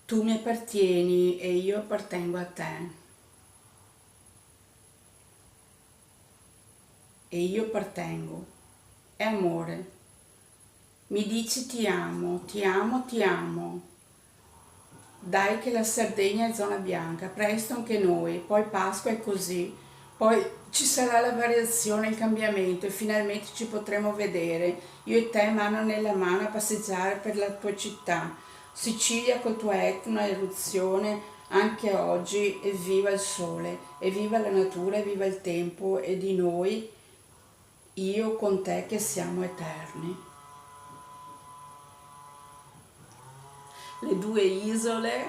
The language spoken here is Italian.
Tu mi appartieni e io appartengo a te. E io appartengo. È amore. Mi dici ti amo, ti amo, ti amo. Dai che la Sardegna è zona bianca, presto anche noi, poi Pasqua è così, poi ci sarà la variazione, il cambiamento e finalmente ci potremo vedere, io e te mano nella mano a passeggiare per la tua città. Sicilia col tuo Etna eruzione anche oggi, evviva il sole, evviva la natura, evviva il tempo e di noi, io con te che siamo eterni. Le due isole